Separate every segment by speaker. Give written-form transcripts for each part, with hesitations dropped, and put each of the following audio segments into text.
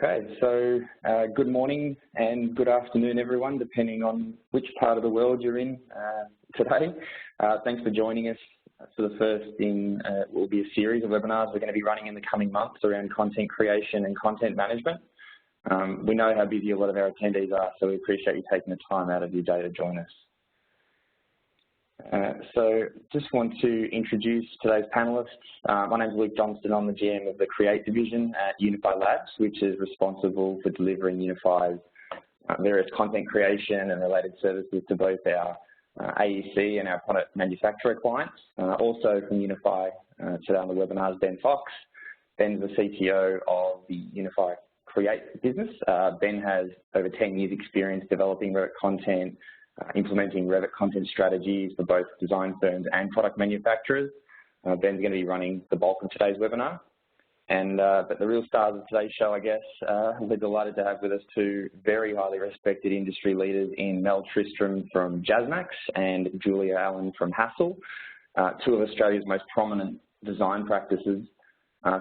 Speaker 1: Okay, so good morning and good afternoon, everyone, depending on which part of the world you're in today. Thanks for joining us for the first in what will be a series of webinars we're going to be running in the coming months around content creation and content management. We know how busy a lot of our attendees are, so we appreciate you taking the time out of your day to join us. So just want to introduce today's panelists. My name is Luke Johnston. I'm the GM of the Create division at UNIFI Labs, which is responsible for delivering UNIFI's various content creation and related services to both our AEC and our product manufacturer clients. Also from UNIFI today on the webinar is Ben Fox. Ben's the CTO of the UNIFI Create business. Ben has over 10 years experience developing Revit content, implementing Revit content strategies for both design firms and product manufacturers. Ben's going to be running the bulk of today's webinar. But the real stars of today's show, I guess, we're delighted to have with us two very highly respected industry leaders in Mel Tristram from Jasmax and Julia Allen from Hassell, two of Australia's most prominent design practices.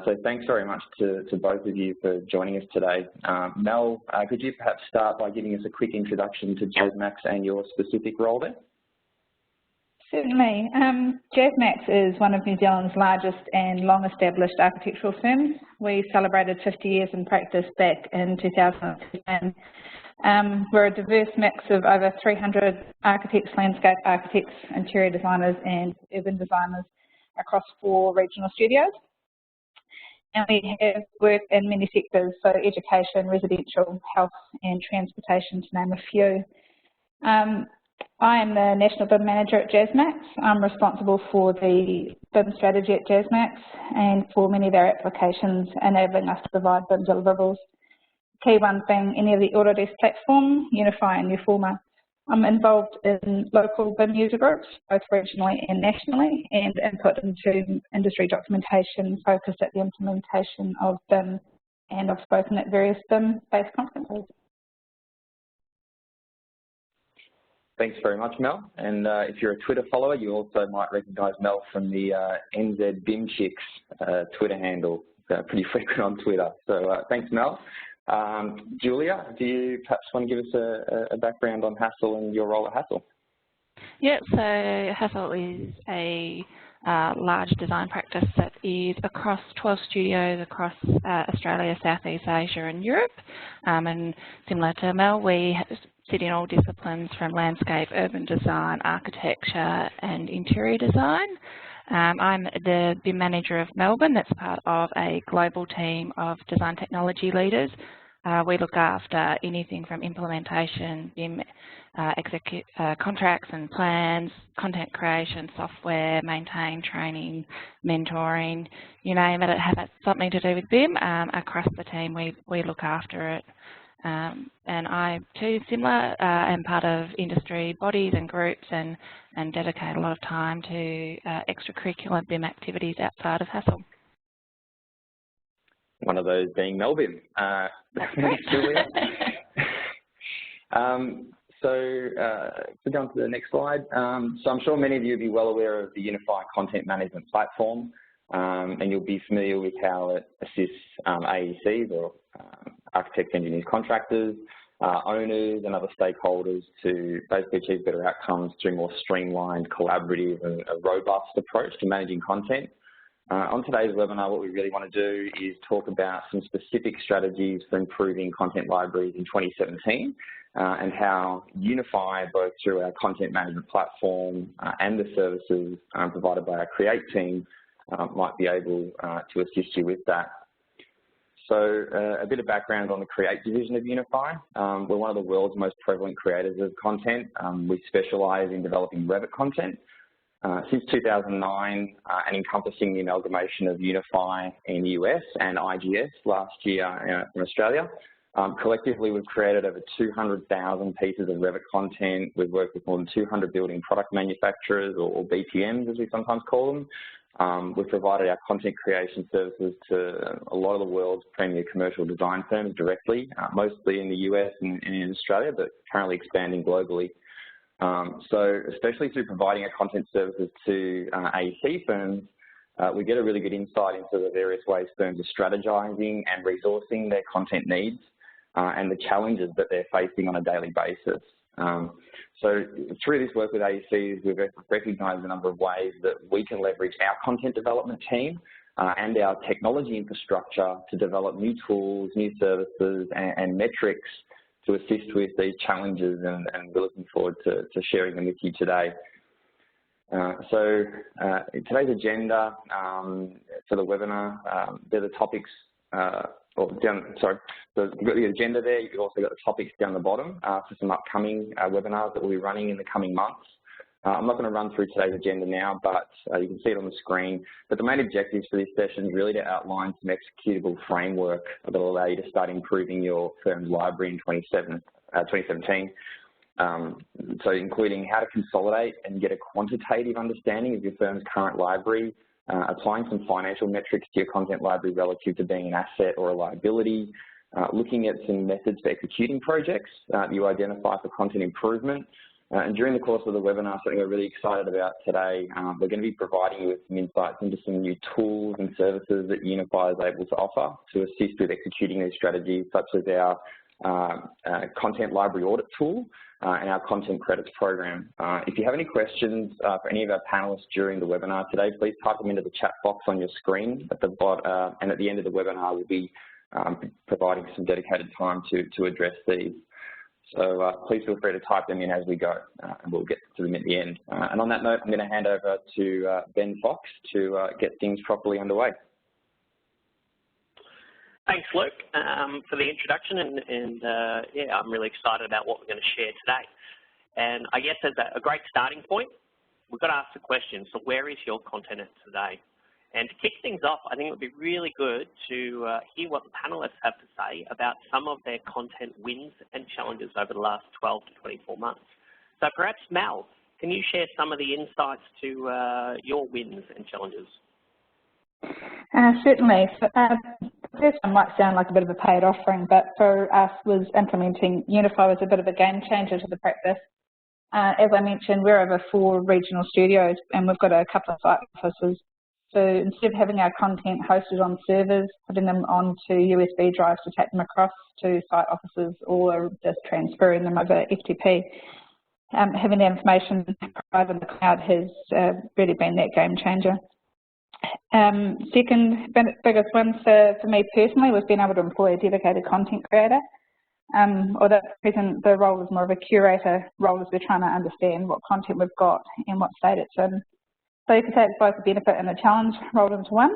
Speaker 1: So thanks very much to both of you for joining us today. Mel, could you perhaps start by giving us a quick introduction to Jasmax and your specific role there?
Speaker 2: Certainly. Jasmax is one of New Zealand's largest and long-established architectural firms. We celebrated 50 years in practice back in 2010. We're a diverse mix of over 300 architects, landscape architects, interior designers and urban designers across 4 regional studios. And we have work in many sectors, so education, residential, health and transportation, to name a few. I am the National BIM Manager at Jasmax. I'm responsible for the BIM strategy at Jasmax and for many of our applications, enabling us to provide BIM deliverables. Key ones being any of the Autodesk platform, UNIFI and Uforma. I'm involved in local BIM user groups, both regionally and nationally, and input into industry documentation focused at the implementation of BIM, and I've spoken at various BIM-based conferences.
Speaker 1: Thanks very much, Mel. And if you're a Twitter follower, you also might recognise Mel from the NZ BIM Chicks Twitter handle. Pretty frequent on Twitter. So thanks, Mel. Julia, do you perhaps want to give us a background on Hassell and your role at Hassell?
Speaker 3: Yeah, so Hassell is a large design practice that is across 12 studios across Australia, Southeast Asia and Europe. And similar to Mel, we sit in all disciplines from landscape, urban design, architecture and interior design. I'm the BIM Manager of Melbourne. That's part of a global team of design technology leaders. We look after anything from implementation, BIM contracts and plans, content creation, software, maintain, training, mentoring, you name it, has something to do with BIM. Across the team, we look after it. And I, too, similar, am part of industry bodies and groups and dedicate a lot of time to extracurricular BIM activities outside of Hassell.
Speaker 1: One of those being Melbourne. Thanks, Julia. So we'll go on to the next slide. So I'm sure many of you will be well aware of the UNIFI content management platform, and you'll be familiar with how it assists AECs or architects, engineers, contractors, owners and other stakeholders to basically achieve better outcomes through a more streamlined, collaborative and a robust approach to managing content. On today's webinar, what we really want to do is talk about some specific strategies for improving content libraries in 2017 and how UNIFI, both through our content management platform and the services provided by our Create team, might be able to assist you with that. So a bit of background on the Create division of UNIFI. We're one of the world's most prevalent creators of content. We specialise in developing Revit content. Since 2009 and encompassing the amalgamation of UNIFI in the US and IGS last year from Australia. Collectively, we've created over 200,000 pieces of Revit content. We've worked with more than 200 building product manufacturers, or BTMs as we sometimes call them. We've provided our content creation services to a lot of the world's premier commercial design firms directly, mostly in the US and in Australia, but currently expanding globally. So especially through providing our content services to AEC firms, we get a really good insight into the various ways firms are strategizing and resourcing their content needs and the challenges that they're facing on a daily basis. So through this work with AECs, we've recognised a number of ways that we can leverage our content development team and our technology infrastructure to develop new tools, new services and metrics to assist with these challenges, and we're looking forward to sharing them with you today. So today's agenda for the webinar, they're the topics, so you've got the agenda there. You've also got the topics down the bottom for some upcoming webinars that we'll be running in the coming months. I'm not going to run through today's agenda now, but you can see it on the screen. But the main objectives for this session is really to outline some executable framework that will allow you to start improving your firm's library in 2017. So including how to consolidate and get a quantitative understanding of your firm's current library, applying some financial metrics to your content library relative to being an asset or a liability, looking at some methods for executing projects that you identify for content improvement. And during the course of the webinar, something we're really excited about today, we're going to be providing you with some insights into some new tools and services that UNIFI is able to offer to assist with executing these strategies, such as our content library audit tool and our content credits program. If you have any questions for any of our panelists during the webinar today, please type them into the chat box on your screen at the bottom, and at the end of the webinar, we'll be providing some dedicated time to address these. So please feel free to type them in as we go, and we'll get to them at the end. And on that note, I'm going to hand over to Ben Fox to get things properly underway.
Speaker 4: Thanks, Luke, for the introduction, and yeah, I'm really excited about what we're going to share today. And I guess as a great starting point, we've got to ask the question, so where is your content at today? And to kick things off, I think it would be really good to hear what the panelists have to say about some of their content wins and challenges over the last 12 to 24 months. So perhaps, Mel, can you share some of the insights to your wins and challenges?
Speaker 2: Certainly. First one might sound like a bit of a paid offering, but for us was implementing UNIFI was a bit of a game changer to the practice. As I mentioned, we're over 4 regional studios and we've got a couple of site offices. So instead of having our content hosted on servers, putting them onto USB drives to take them across to site offices or just transferring them over FTP, having the information provided in the cloud has really been that game changer. Second biggest one for me personally was being able to employ a dedicated content creator. Although at present the role is more of a curator role as we're trying to understand what content we've got and what state it's in. So you can say it's both a benefit and a challenge rolled into one.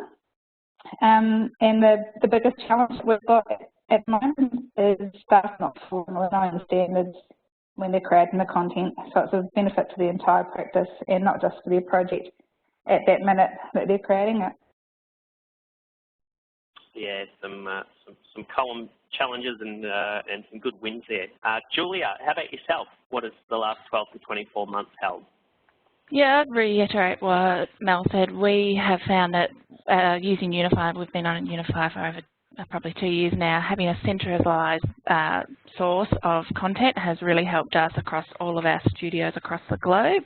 Speaker 2: And the biggest challenge that we've got at the moment is staff not following standards when they're creating the content. So it's a benefit to the entire practice and not just for their project at that minute that they're creating it.
Speaker 4: Yeah, some column challenges and some good wins there. Julia, how about yourself? What has the last 12 to 24 months held?
Speaker 3: Yeah, I'd reiterate what Mel said. We have found that using UNIFI, we've been on UNIFI for over probably 2 years now, having a centralised source of content has really helped us across all of our studios across the globe.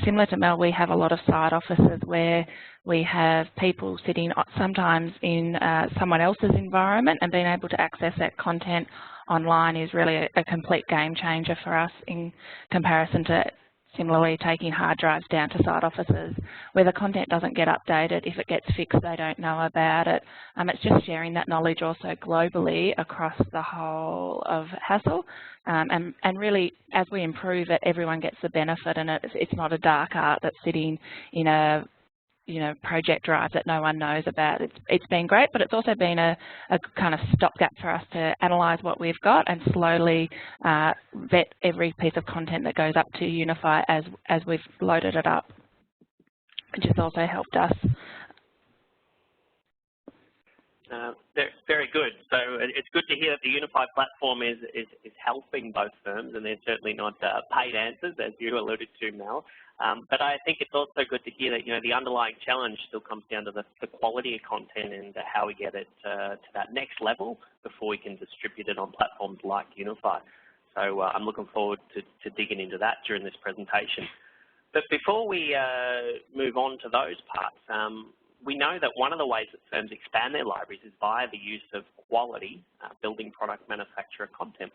Speaker 3: Similar to Mel, we have a lot of site offices where we have people sitting sometimes in someone else's environment, and being able to access that content online is really a complete game changer for us in comparison to similarly taking hard drives down to site offices where the content doesn't get updated. If it gets fixed, they don't know about it. It's just sharing that knowledge also globally across the whole of Hassell. And really, as we improve it, everyone gets the benefit, and it's not a dark art that's sitting in a project drive that no one knows about. It's been great, but it's also been a kind of stopgap for us to analyse what we've got and slowly vet every piece of content that goes up to UNIFI as we've loaded it up, which has also helped us.
Speaker 4: Very good. So it's good to hear that the UNIFI platform is helping both firms, and they're certainly not paid answers, as you alluded to, Mel. But I think it's also good to hear that the underlying challenge still comes down to the quality of content and how we get it to that next level before we can distribute it on platforms like UNIFI. So I'm looking forward to digging into that during this presentation. But before we move on to those parts, we know that one of the ways that firms expand their libraries is via the use of quality building product manufacturer content.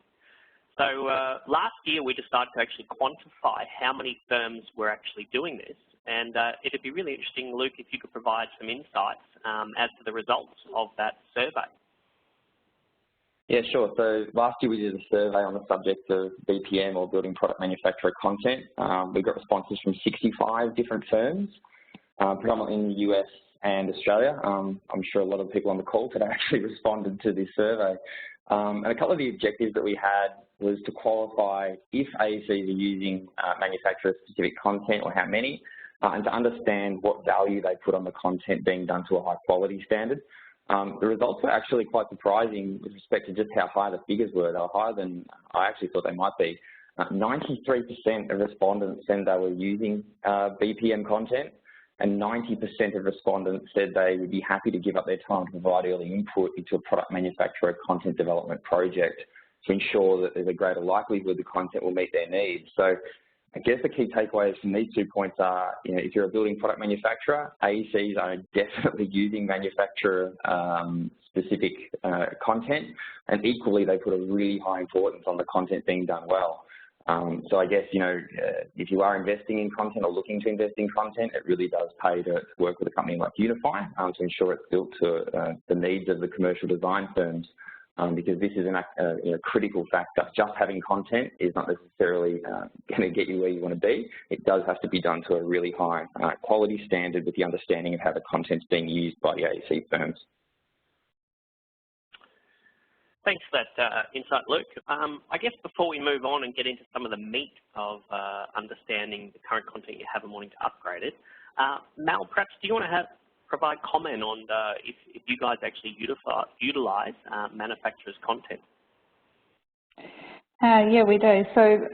Speaker 4: So last year we decided to actually quantify how many firms were actually doing this, and it'd be really interesting, Luke, if you could provide some insights as to the results of that survey.
Speaker 1: Yeah, sure. So last year we did a survey on the subject of BPM, or building product manufacturer content. We got responses from 65 different firms, predominantly in the US and Australia. I'm sure a lot of people on the call today actually responded to this survey. And a couple of the objectives that we had was to qualify if AECs are using manufacturer-specific content, or how many, and to understand what value they put on the content being done to a high-quality standard. The results were actually quite surprising with respect to just how high the figures were. They were higher than I actually thought they might be. 93% of respondents said they were using BPM content, and 90% of respondents said they would be happy to give up their time to provide early input into a product manufacturer content development project to ensure that there's a greater likelihood the content will meet their needs. So I guess the key takeaways from these 2 points are, if you're a building product manufacturer, AECs are definitely using manufacturer specific content, and equally they put a really high importance on the content being done well. So I guess, if you are investing in content or looking to invest in content, it really does pay to work with a company like UNIFI to ensure it's built to the needs of the commercial design firms. Because this is a critical factor. Just having content is not necessarily going to get you where you want to be. It does have to be done to a really high quality standard with the understanding of how the content's being used by the AEC firms.
Speaker 4: Thanks for that insight, Luke. I guess before we move on and get into some of the meat of understanding the current content you have and wanting to upgrade it, Mel, perhaps do you want to provide comment on if you guys actually utilize manufacturers' content?
Speaker 2: Yeah, we do. So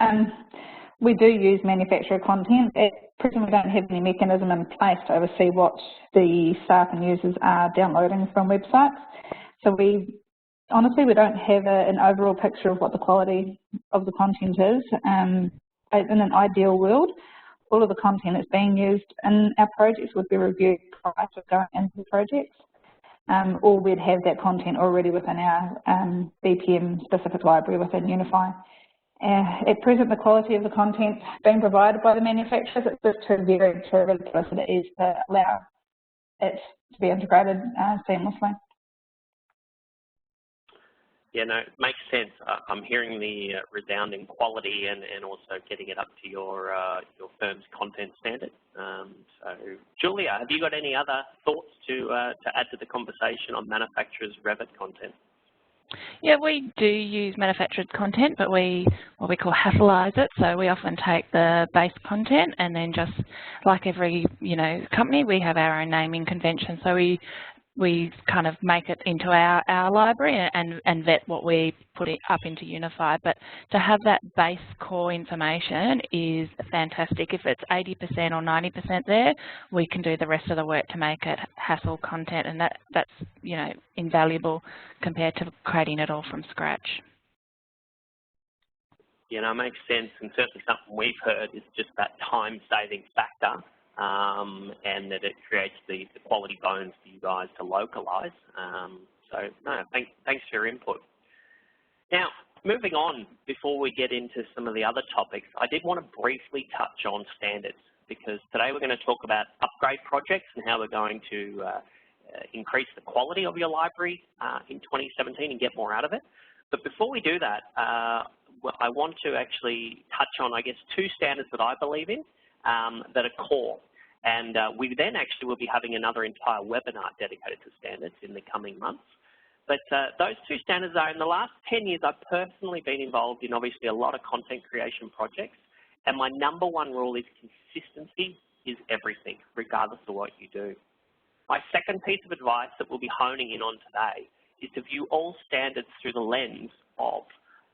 Speaker 2: we do use manufacturer content. At present, we don't have any mechanism in place to oversee what the staff and users are downloading from websites. So honestly, we don't have an overall picture of what the quality of the content is. In an ideal world, all of the content that's being used in our projects would be reviewed prior to going into the projects, or we'd have that content already within our BPM specific library within UNIFI. At present, the quality of the content being provided by the manufacturers, it's just too varied to really put us at ease to allow it to be integrated seamlessly.
Speaker 4: Yeah, no, it makes sense. I'm hearing the resounding quality and also getting it up to your firm's content standard. So, Julia, have you got any other thoughts to add to the conversation on manufacturers' Revit content?
Speaker 3: Yeah, we do use manufactured content, but what we call Hassellize it. So we often take the base content, and then just like every company, we have our own naming convention. So we kind of make it into our library and vet what we put it up into UNIFI. But to have that base core information is fantastic. If it's 80% or 90% there, we can do the rest of the work to make it Hassell content, and that's invaluable compared to creating it all from scratch.
Speaker 4: Yeah, no, it makes sense, and certainly something we've heard is just that time-saving factor. And that it creates the quality bones for you guys to localise. So, no, thanks for your input. Now, moving on, before we get into some of the other topics, I did want to briefly touch on standards, because today we're going to talk about upgrade projects and how we're going to increase the quality of your library in 2017 and get more out of it. But before we do that, I want to actually touch on, I guess, 2 standards that I believe in. That are core, and we then actually will be having another entire webinar dedicated to standards in the coming months. But those 2 standards are, in the last 10 years, I've personally been involved in obviously a lot of content creation projects, and my #1 rule is consistency is everything, regardless of what you do. My second piece of advice that we'll be honing in on today is to view all standards through the lens of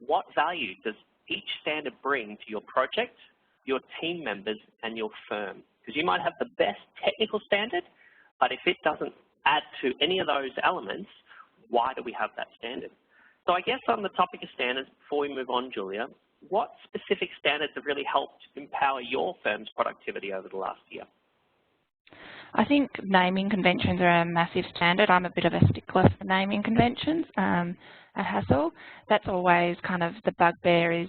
Speaker 4: what value does each standard bring to your project, your team members, and your firm. Because you might have the best technical standard, but if it doesn't add to any of those elements, why do we have that standard? So I guess on the topic of standards, before we move on, Julia, what specific standards have really helped empower your firm's productivity over the last year?
Speaker 3: I think naming conventions are a massive standard. I'm a bit of a stickler for naming conventions at Hassell. That's always kind of the bugbear is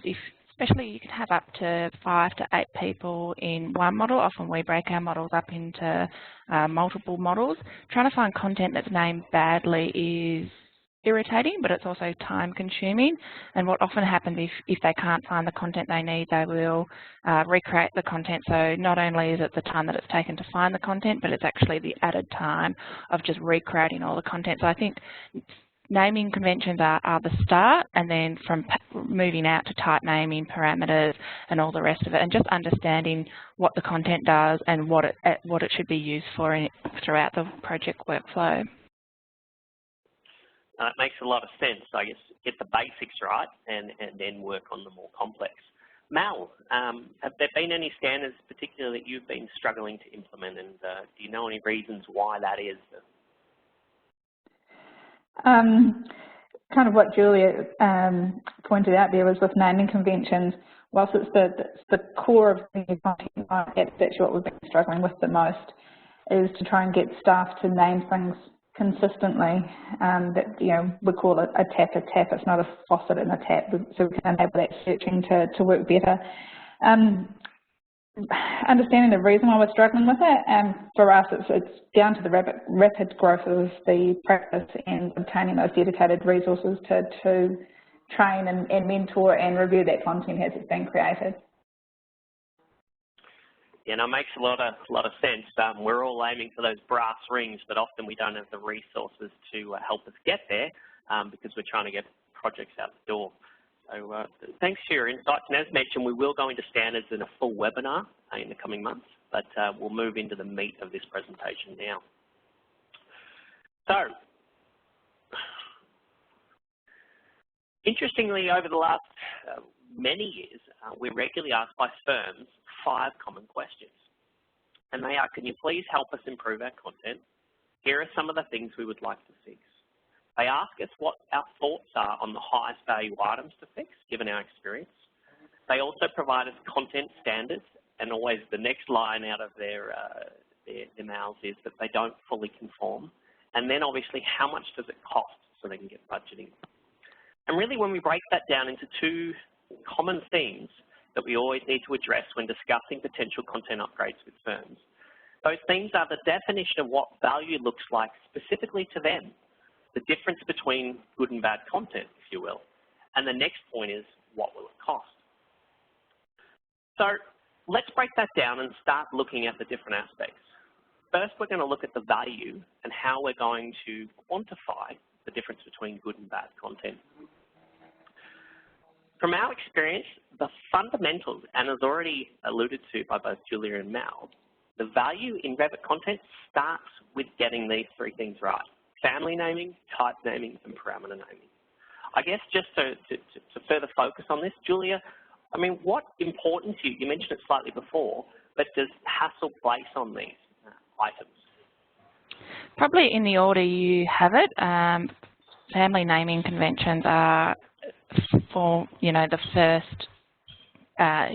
Speaker 3: especially you can have up to 5 to 8 people in one model. Often we break our models up into multiple models. Trying to find content that's named badly is irritating, but it's also time consuming. And what often happens if they can't find the content they need, they will recreate the content. So not only is it the time that it's taken to find the content, but it's actually the added time of just recreating all the content. So I think naming conventions are the start, and then from moving out to type naming parameters and all the rest of it, and just understanding what the content does and what it should be used for throughout the project workflow.
Speaker 4: It makes a lot of sense. I guess get the basics right and then work on the more complex. Mel, have there been any standards particularly that you've been struggling to implement, and do you know any reasons why that is?
Speaker 2: Kind of what Julia pointed out there was with naming conventions, whilst it's the core of the content, that's what we've been struggling with the most, is to try and get staff to name things consistently. That, you know, we call it a tap, it's not a faucet and a tap, so we can enable that searching to work better. Understanding the reason why we're struggling with it, for us it's down to the rapid growth of the practice and obtaining those dedicated resources to train and mentor and review that content as it's been created.
Speaker 4: Yeah, no, it makes a lot of sense. We're all aiming for those brass rings, but often we don't have the resources to help us get there because we're trying to get projects out the door. So thanks for your insights. And as mentioned, we will go into standards in a full webinar in the coming months, but we'll move into the meat of this presentation now. So, interestingly, over the last many years, we're regularly asked by firms 5 common questions. And they are, can you please help us improve our content? Here are some of the things we would like to fix. They ask us what our thoughts are on the highest value items to fix, given our experience. They also provide us content standards, and always the next line out of their mouths is that they don't fully conform. And then obviously, how much does it cost so they can get budgeting? And really, when we break that down into 2 common themes that we always need to address when discussing potential content upgrades with firms, those themes are the definition of what value looks like specifically to them, the difference between good and bad content, if you will. And the next point is, what will it cost? So let's break that down and start looking at the different aspects. First, we're going to look at the value and how we're going to quantify the difference between good and bad content. From our experience, the fundamentals, and as already alluded to by both Julia and Mal, the value in Revit content starts with getting these 3 things right: family naming, type naming, and parameter naming. I guess just to further focus on this, Julia, I mean, what importance, you mentioned it slightly before, but does Hassell place on these items?
Speaker 3: Probably in the order you have it. Family naming conventions are for, you know, the first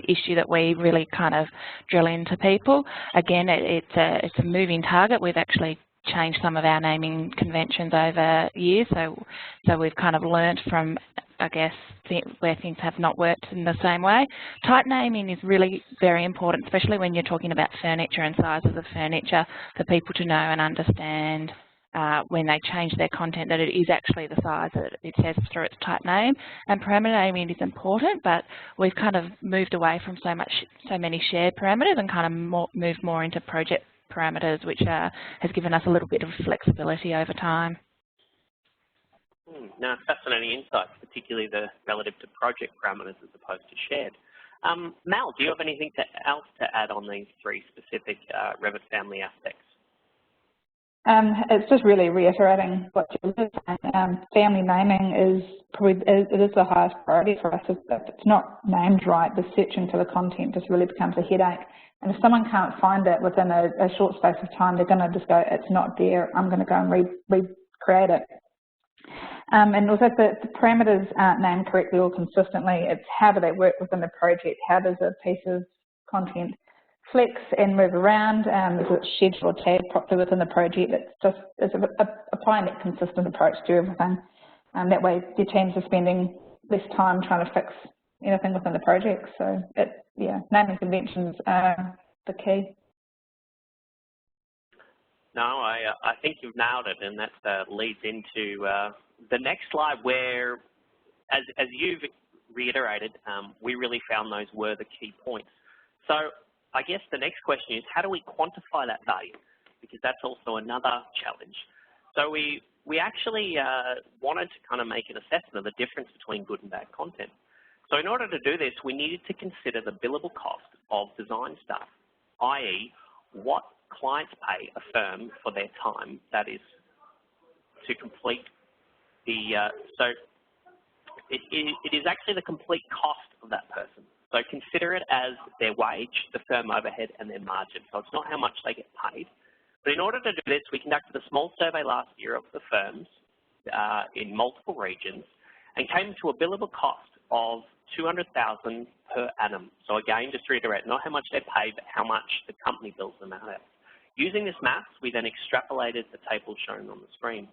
Speaker 3: issue that we really kind of drill into people. Again, it's a moving target. We've actually changed some of our naming conventions over years, so we've kind of learned from, I guess, where things have not worked in the same way. Type naming is really very important, especially when you're talking about furniture and sizes of furniture, for people to know and understand when they change their content that it is actually the size that it says through its type name. And parameter naming is important, but we've kind of moved away from so many shared parameters and kind of moved more into project parameters, which has given us a little bit of flexibility over time.
Speaker 4: Now, fascinating insights, particularly the relative to project parameters as opposed to shared. Mal, do you have anything else to add on these 3 specific Revit family aspects?
Speaker 2: It's just really reiterating what you said. Family naming is probably the highest priority for us. If it's not named right, the searching for the content just really becomes a headache. And if someone can't find it within a short space of time, they're going to just go, it's not there, I'm going to go and recreate it. And also the parameters aren't named correctly or consistently. It's how do they work within the project? How does a piece of content flex and move around? Is it scheduled or tagged properly within the project? It's applying that consistent approach to everything. That way your teams are spending less time trying to fix anything within the project. So naming conventions are the key.
Speaker 4: No, I think you've nailed it, and that leads into the next slide where, as you've reiterated, we really found those were the key points. So I guess the next question is, how do we quantify that value? Because that's also another challenge. So we actually wanted to kind of make an assessment of the difference between good and bad content. So in order to do this, we needed to consider the billable cost of design staff, i.e. what clients pay a firm for their time, that is to complete the, it is actually the complete cost of that person. So consider it as their wage, the firm overhead, and their margin. So it's not how much they get paid. But in order to do this, we conducted a small survey last year of the firms in multiple regions and came to a billable cost of $200,000 per annum. So again, just to reiterate, not how much they pay, but how much the company bills them out at. Using this maths, we then extrapolated the table shown on the screen.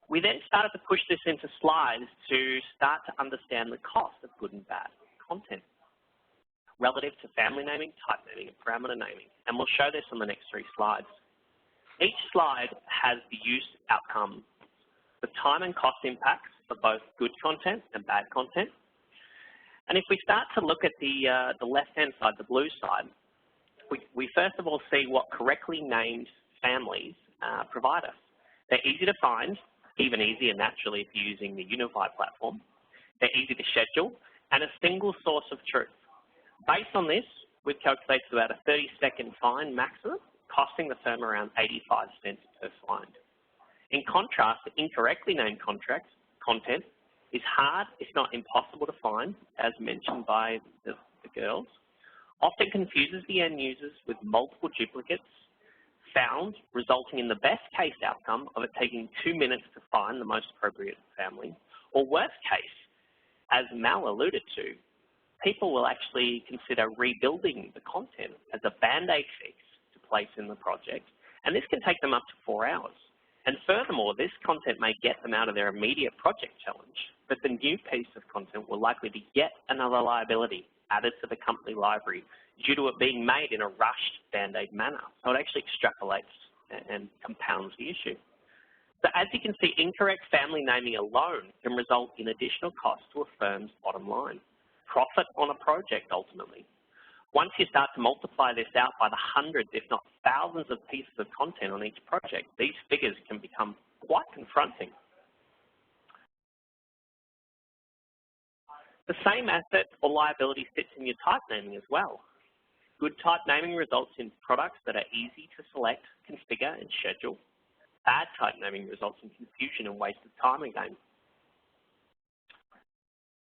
Speaker 4: We then started to push this into slides to start to understand the cost of good and bad content relative to family naming, type naming, and parameter naming. And we'll show this on the next 3 slides. Each slide has the use outcome, the time and cost impacts for both good content and bad content. And if we start to look at the left-hand side, the blue side, we first of all see what correctly named families provide us. They're easy to find, even easier naturally if you're using the UNIFI platform. They're easy to schedule, and a single source of truth. Based on this, we've calculated about a 30-second fine maximum, costing the firm around 85 cents per find. In contrast, the incorrectly named content is hard, if not impossible to find, as mentioned by the girls, often confuses the end users with multiple duplicates found, resulting in the best case outcome of it taking 2 minutes to find the most appropriate family, or worst case, as Mal alluded to, people will actually consider rebuilding the content as a band-aid fix to place in the project, and this can take them up to 4 hours. And furthermore, this content may get them out of their immediate project challenge, but the new piece of content will likely be yet another liability added to the company library due to it being made in a rushed band-aid manner. So it actually extrapolates and compounds the issue. So as you can see, incorrect family naming alone can result in additional costs to a firm's bottom line. Profit on a project, ultimately. Once you start to multiply this out by the hundreds, if not thousands of pieces of content on each project, these figures can become quite confronting. The same asset or liability sits in your type naming as well. Good type naming results in products that are easy to select, configure, and schedule. Bad type naming results in confusion and wasted time again.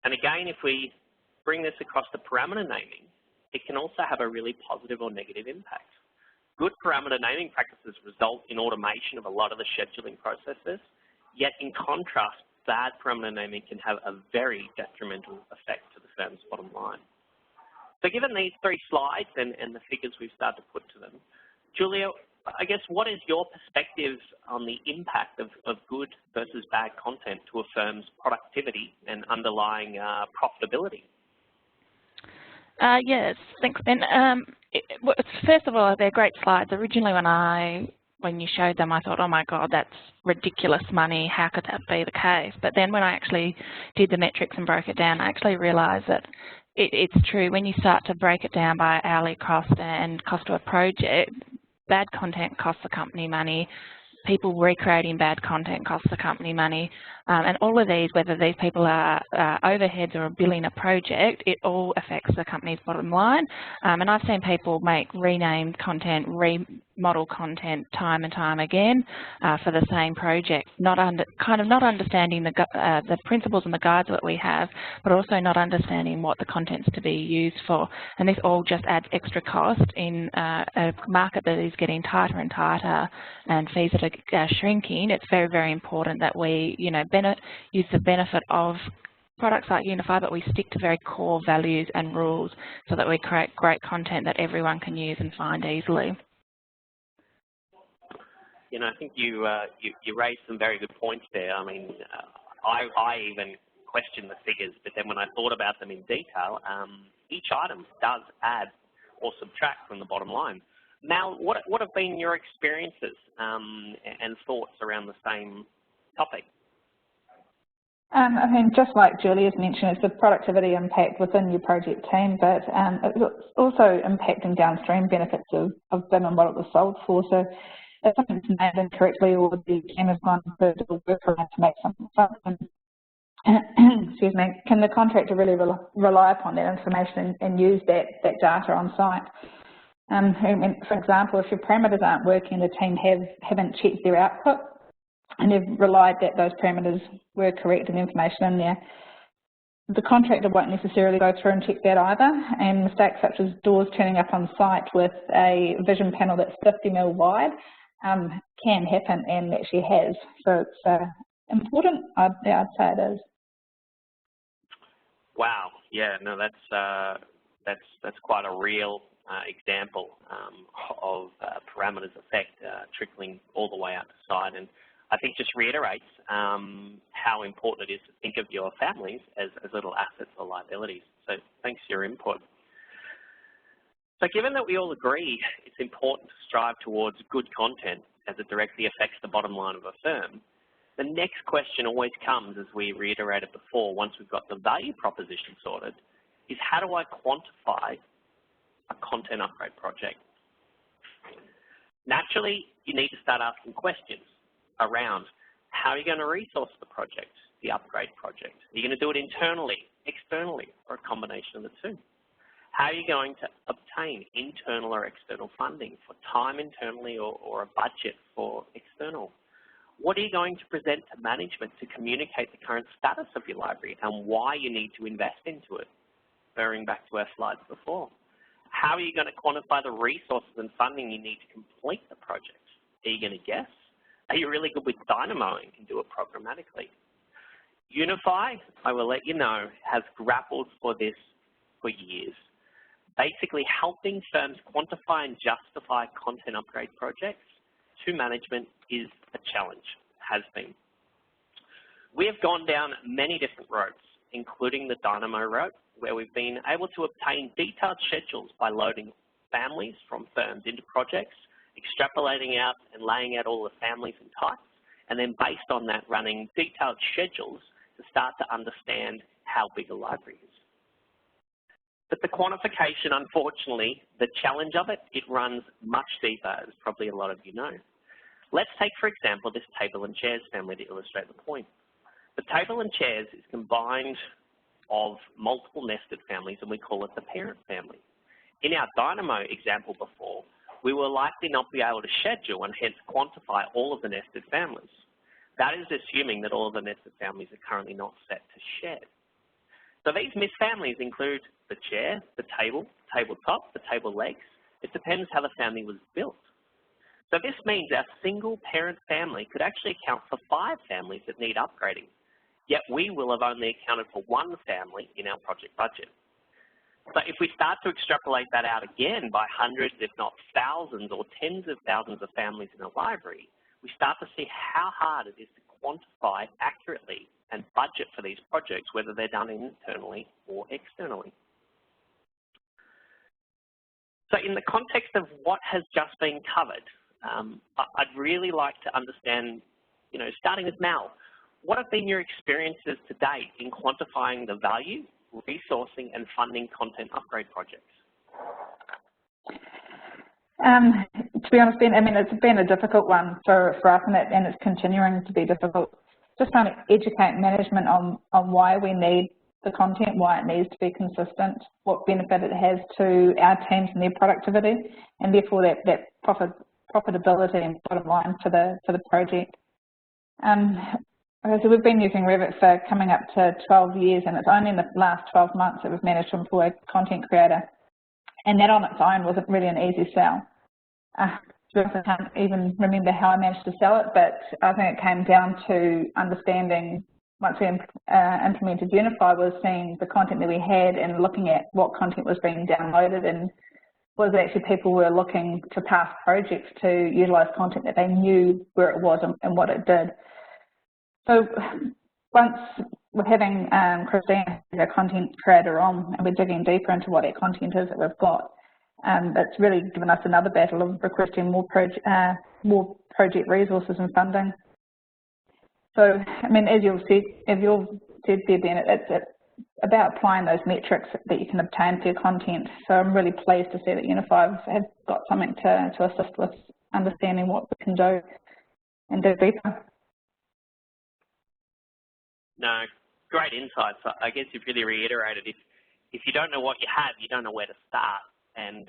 Speaker 4: And again, if we bring this across to parameter naming, it can also have a really positive or negative impact. Good parameter naming practices result in automation of a lot of the scheduling processes, yet in contrast, bad parameter naming can have a very detrimental effect to the firm's bottom line. So given these 3 slides and the figures we've started to put to them, Julia, I guess what is your perspective on the impact of good versus bad content to a firm's productivity and underlying profitability?
Speaker 3: Yes, thanks, Ben. First of all, they're great slides. Originally when you showed them, I thought, oh my God, that's ridiculous money. How could that be the case? But then when I actually did the metrics and broke it down, I actually realised that it's true. When you start to break it down by hourly cost and cost of a project, bad content costs the company money. People recreating bad content costs the company money. And all of these, whether these people are overheads or billing a project, it all affects the company's bottom line. And I've seen people make renamed content, model content time and time again for the same project, not understanding the principles and the guides that we have, but also not understanding what the content's to be used for. And this all just adds extra cost in a market that is getting tighter and tighter and fees that are shrinking. It's very, very important that we, use the benefit of products like UNIFI, but we stick to very core values and rules so that we create great content that everyone can use and find easily.
Speaker 4: I think you raised some very good points there. I mean, I even questioned the figures, but then when I thought about them in detail, each item does add or subtract from the bottom line. Mal, what have been your experiences and thoughts around the same topic?
Speaker 2: I mean, just like Julia's mentioned, it's the productivity impact within your project team, but it's also impacting downstream benefits of BIM and what it was sold for. So if something's named incorrectly or the team has gone to do a workaround to make something fun, excuse me, can the contractor really rely upon that information and use that data on site? For example, if your parameters aren't working, the team haven't checked their output, and they've relied that those parameters were correct and the information in there, the contractor won't necessarily go through and check that either, and mistakes such as doors turning up on site with a vision panel that's 50 mil wide can happen, and actually has. So it's important, I'd say it is.
Speaker 4: Wow, yeah, no, that's quite a real example of parameters effect trickling all the way out to site, and I think just reiterates how important it is to think of your families as little assets or liabilities. So thanks for your input. So given that we all agree it's important to strive towards good content as it directly affects the bottom line of a firm, the next question always comes, as we reiterated before, once we've got the value proposition sorted, is how do I quantify a content upgrade project? Naturally, you need to start asking questions around how are you going to resource the project, the upgrade project? Are you going to do it internally, externally, or a combination of the two? How are you going to obtain internal or external funding for time internally or a budget for external? What are you going to present to management to communicate the current status of your library and why you need to invest into it? Referring back to our slides before. How are you going to quantify the resources and funding you need to complete the project? Are you going to guess? Are you really good with Dynamo and can do it programmatically? UNIFI, I will let you know, has grappled for this for years. Basically helping firms quantify and justify content upgrade projects to management is a challenge, has been. We have gone down many different roads, including the Dynamo route, where we've been able to obtain detailed schedules by loading families from firms into projects, extrapolating out and laying out all the families and types, and then based on that running detailed schedules to start to understand how big a library is. But the quantification, unfortunately, the challenge of it, it runs much deeper, as probably a lot of you know. Let's take, for example, this table and chairs family to illustrate the point. The table and chairs is combined of multiple nested families, and we call it the parent family. In our Dynamo example before, we will likely not be able to schedule and hence quantify all of the nested families. That is assuming that all of the nested families are currently not set to shared. So these missed families include the chair, the table, tabletop, the table legs. It depends how the family was built. So this means our single parent family could actually account for 5 families that need upgrading, yet we will have only accounted for 1 family in our project budget. So if we start to extrapolate that out again by hundreds, if not thousands or tens of thousands of families in a library, we start to see how hard it is to quantify accurately and budget for these projects, whether they're done internally or externally. So in the context of what has just been covered, I'd really like to understand, starting with Mal, what have been your experiences to date in quantifying the value, resourcing and funding content upgrade projects?
Speaker 2: To be honest, Ben, I mean, it's been a difficult one for us, and it's continuing to be difficult. Just trying to educate management on why we need the content, why it needs to be consistent, what benefit it has to our teams and their productivity, and therefore that profitability and bottom line for the project. Okay, so we've been using Revit for coming up to 12 years, and it's only in the last 12 months that we've managed to employ a content creator. And that on its own wasn't really an easy sell. I can't even remember how I managed to sell it, but I think it came down to understanding, once we implemented UNIFI, was seeing the content that we had and looking at what content was being downloaded, and was actually people were looking to past projects to utilise content that they knew where it was and what it did. So once we're having Christine, our content creator, on, and we're digging deeper into what our content is that we've got, it's really given us another battle of requesting more project resources and funding. So, I mean, as you've said there, Ben, it's about applying those metrics that you can obtain for your content. So I'm really pleased to see that UNIFI have got something to assist with understanding what we can do and do deeper.
Speaker 4: No, great insights. I guess you've really reiterated, if you don't know what you have, you don't know where to start. And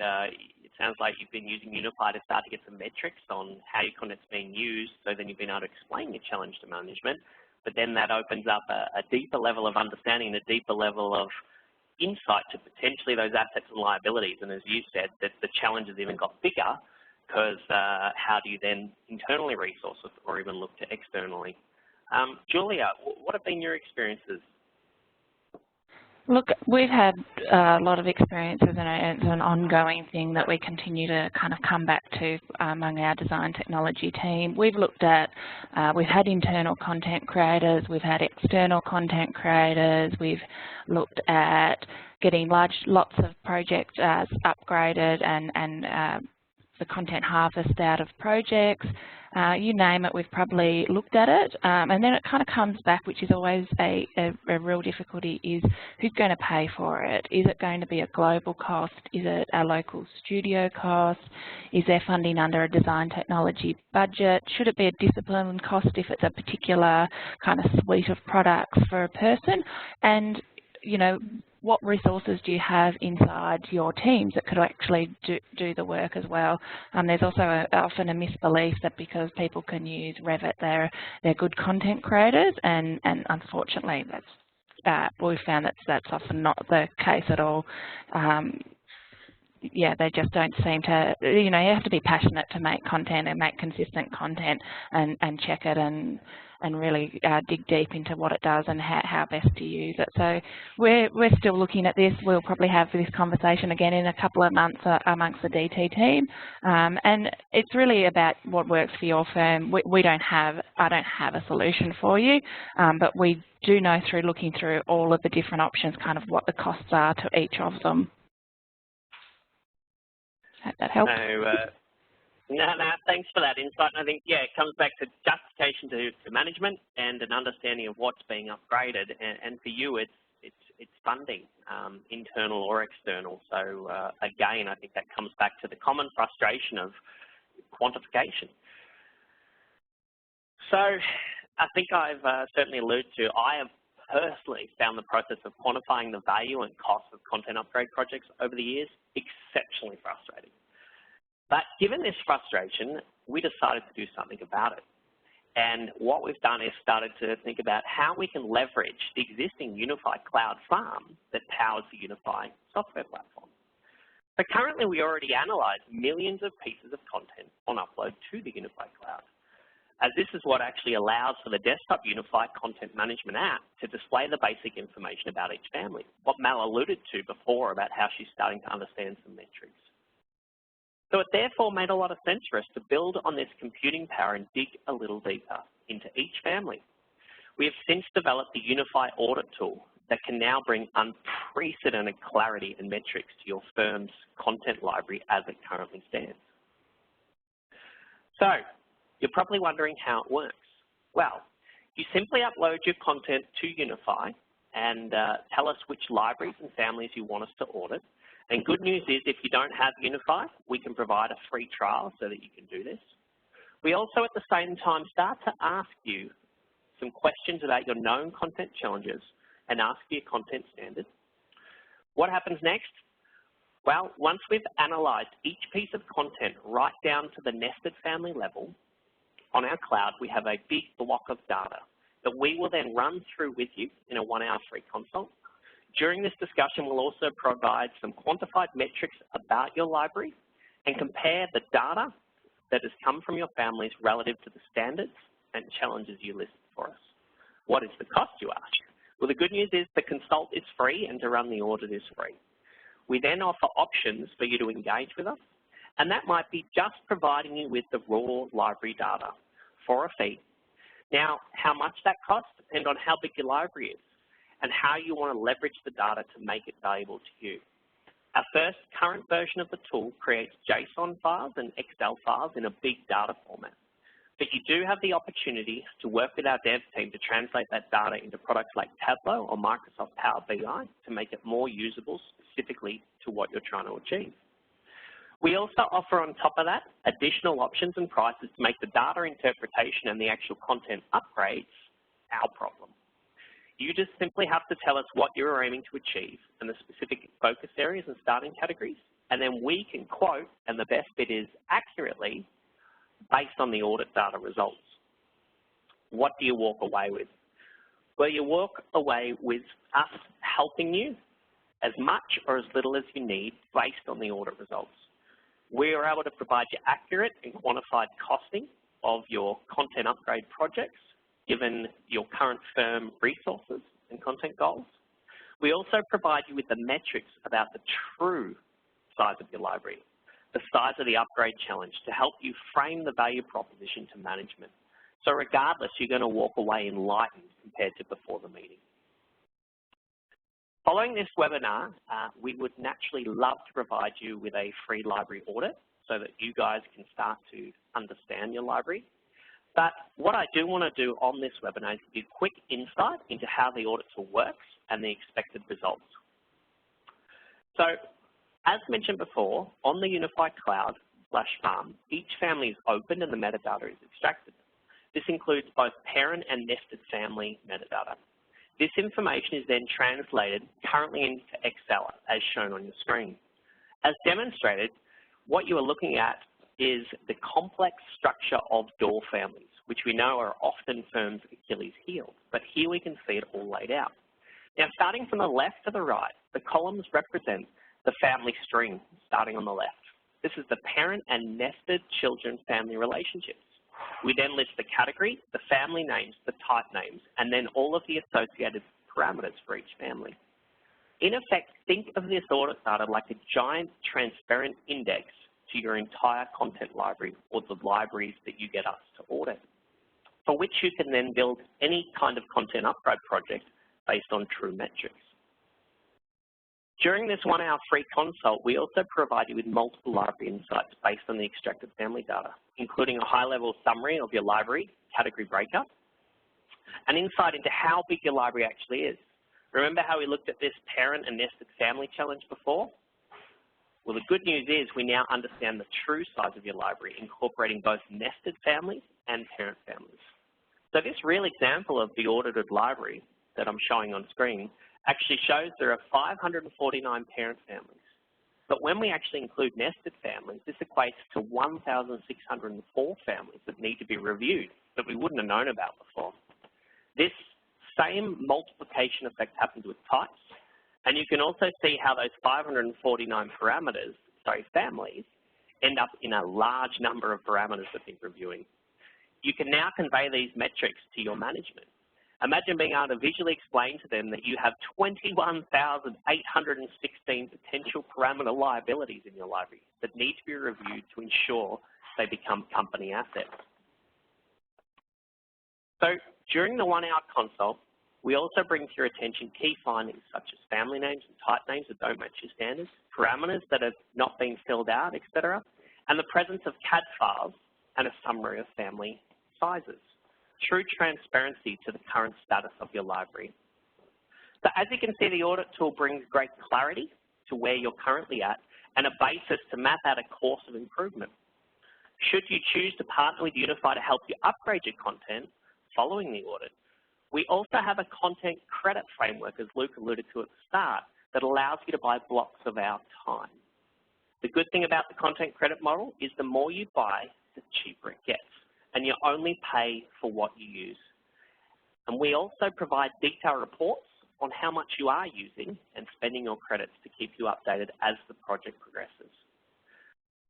Speaker 4: it sounds like you've been using UNIFI to start to get some metrics on how your content's being used, so then you've been able to explain your challenge to management. But then that opens up a deeper level of understanding, a deeper level of insight to potentially those assets and liabilities. And as you said, that the challenges even got bigger, because how do you then internally resource it or even look to externally? Julia, what have been your experiences?
Speaker 3: Look, we've had a lot of experiences, and it's an ongoing thing that we continue to kind of come back to among our design technology team. We've looked at, we've had internal content creators, we've had external content creators, we've looked at getting lots of projects upgraded and the content harvest out of projects. You name it, we've probably looked at it, and then it kind of comes back, which is always a real difficulty, is who's going to pay for it? Is it going to be a global cost? Is it a local studio cost? Is there funding under a design technology budget? Should it be a discipline cost if it's a particular kind of suite of products for a person? And, you know, what resources do you have inside your teams that could actually do the work as well? There's also often a misbelief that because people can use Revit, they're good content creators, and unfortunately we've found that's often not the case at all. Yeah, they just don't seem to, you know, you have to be passionate to make content and make consistent content and check it and really dig deep into what it does and how best to use it. So we're still looking at this. We'll probably have this conversation again in a couple of months amongst the DT team. And it's really about what works for your firm. I don't have a solution for you, but we do know through looking through all of the different options kind of what the costs are to each of them. Hope that helps.
Speaker 4: No, thanks for that insight. And I think, yeah, it comes back to justification to management and an understanding of what's being upgraded. And for you, it's funding, internal or external. So again, I think that comes back to the common frustration of quantification. So I think I've certainly alluded to, I have personally found the process of quantifying the value and cost of content upgrade projects over the years exceptionally frustrating. But given this frustration, we decided to do something about it. And what we've done is started to think about how we can leverage the existing UNIFI cloud farm that powers the UNIFI software platform. So currently we already analyze millions of pieces of content on upload to the UNIFI cloud, as this is what actually allows for the desktop UNIFI content management app to display the basic information about each family, what Mel alluded to before about how she's starting to understand some metrics. So it therefore made a lot of sense for us to build on this computing power and dig a little deeper into each family. We have since developed the UNIFI audit tool that can now bring unprecedented clarity and metrics to your firm's content library as it currently stands. So you're probably wondering how it works. Well, you simply upload your content to UNIFI and tell us which libraries and families you want us to audit. And good news is, if you don't have UNIFI, we can provide a free trial so that you can do this. We also at the same time start to ask you some questions about your known content challenges and ask for your content standard. What happens next? Well, once we've analysed each piece of content right down to the nested family level, on our cloud we have a big block of data that we will then run through with you in a 1-hour free consult. During this discussion, we'll also provide some quantified metrics about your library and compare the data that has come from your families relative to the standards and challenges you listed for us. What is the cost, you ask? Well, the good news is the consult is free and to run the audit is free. We then offer options for you to engage with us, and that might be just providing you with the raw library data for a fee. Now, how much that costs depends on how big your library is and how you want to leverage the data to make it valuable to you. Our first current version of the tool creates JSON files and Excel files in a big data format. But you do have the opportunity to work with our dev team to translate that data into products like Tableau or Microsoft Power BI to make it more usable specifically to what you're trying to achieve. We also offer on top of that additional options and prices to make the data interpretation and the actual content upgrades our problem. You just simply have to tell us what you're aiming to achieve and the specific focus areas and starting categories, and then we can quote, and the best bit is accurately, based on the audit data results. What do you walk away with? Well, you walk away with us helping you as much or as little as you need based on the audit results. We are able to provide you accurate and quantified costing of your content upgrade projects, given your current firm resources and content goals. We also provide you with the metrics about the true size of your library, the size of the upgrade challenge, to help you frame the value proposition to management. So regardless, you're going to walk away enlightened compared to before the meeting. Following this webinar, we would naturally love to provide you with a free library audit so that you guys can start to understand your library. But what I do want to do on this webinar is give you a quick insight into how the audit tool works and the expected results. So, as mentioned before, on the UNIFI Cloud/Farm, each family is opened and the metadata is extracted. This includes both parent and nested family metadata. This information is then translated currently into Excel, as shown on your screen. As demonstrated, what you are looking at is the complex structure of door families, which we know are often firms' Achilles heel, but here we can see it all laid out. Now, starting from the left to the right, the columns represent the family string starting on the left. This is the parent and nested children family relationships. We then list the category, the family names, the type names, and then all of the associated parameters for each family. In effect, think of this audit data like a giant transparent index to your entire content library, or the libraries that you get us to audit, for which you can then build any kind of content upgrade project based on true metrics. During this 1-hour free consult, we also provide you with multiple library insights based on the extracted family data, including a high-level summary of your library, category breakup, an insight into how big your library actually is. Remember how we looked at this parent and nested family challenge before? Well, the good news is we now understand the true size of your library, incorporating both nested families and parent families. So this real example of the audited library that I'm showing on screen actually shows there are 549 parent families. But when we actually include nested families, this equates to 1,604 families that need to be reviewed that we wouldn't have known about before. This same multiplication effect happens with types, and you can also see how those 549 families end up in a large number of parameters that need reviewing. You can now convey these metrics to your management. Imagine being able to visually explain to them that you have 21,816 potential parameter liabilities in your library that need to be reviewed to ensure they become company assets. So during the 1-hour consult, we also bring to your attention key findings such as family names and type names that don't match your standards, parameters that have not been filled out, etc., and the presence of CAD files and a summary of family sizes. True transparency to the current status of your library. So as you can see, the audit tool brings great clarity to where you're currently at and a basis to map out a course of improvement. Should you choose to partner with UNIFI to help you upgrade your content following the audit, we also have a content credit framework, as Luke alluded to at the start, that allows you to buy blocks of our time. The good thing about the content credit model is the more you buy, the cheaper it gets, and you only pay for what you use. And we also provide detailed reports on how much you are using and spending your credits to keep you updated as the project progresses.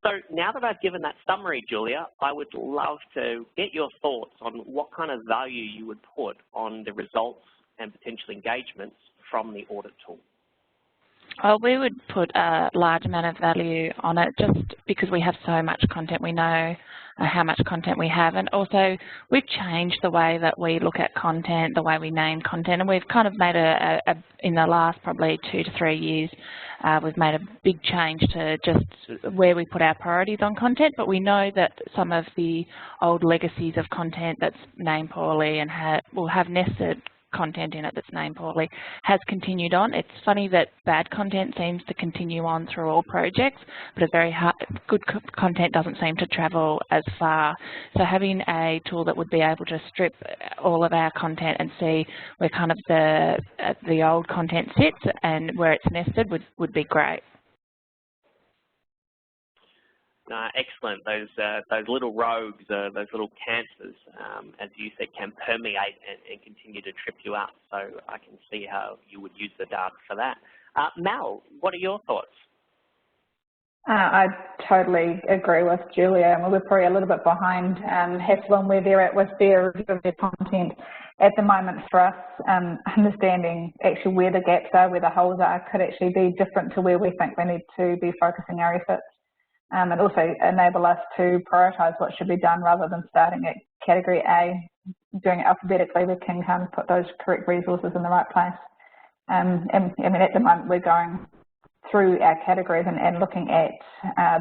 Speaker 4: So now that I've given that summary, Julia, I would love to get your thoughts on what kind of value you would put on the results and potential engagements from the audit tool.
Speaker 3: Well, we would put a large amount of value on it just because we have so much content. We know how much content we have, and also we've changed the way that we look at content, the way we name content, and we've kind of made in the last probably 2 to 3 years, we've made a big change to just where we put our priorities on content, but we know that some of the old legacies of content that's named poorly and will have nested content in it that's named poorly has continued on. It's funny that bad content seems to continue on through all projects, but good content doesn't seem to travel as far. So having a tool that would be able to strip all of our content and see where kind of the old content sits and where it's nested would be great.
Speaker 4: Excellent. Those little rogues, those little cancers, as you said, can permeate and continue to trip you up. So I can see how you would use the data for that. Mel, what are your thoughts?
Speaker 2: I totally agree with Julia, and we're probably a little bit behind Hassell and where they're at with their review of their content at the moment. For us, understanding actually where the gaps are, where the holes are, could actually be different to where we think we need to be focusing our efforts. And also enable us to prioritise what should be done rather than starting at category A, doing it alphabetically. We can kind of put those correct resources in the right place. And I mean, at the moment, we're going through our categories and looking at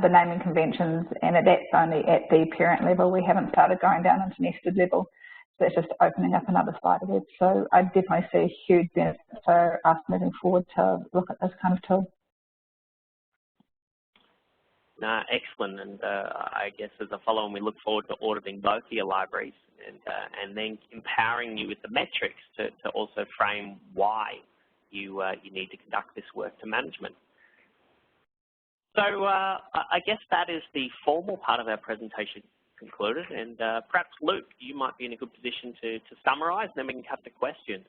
Speaker 2: the naming conventions, and that's only at the parent level. We haven't started going down into nested level. So it's just opening up another spider web. So I definitely see a huge benefit for us moving forward to look at this kind of tool.
Speaker 4: Excellent, and I guess as a follow-on, we look forward to auditing both of your libraries and then empowering you with the metrics to also frame why you need to conduct this work to management. So I guess that is the formal part of our presentation concluded, and perhaps Luke, you might be in a good position to summarise, and then we can cut to questions.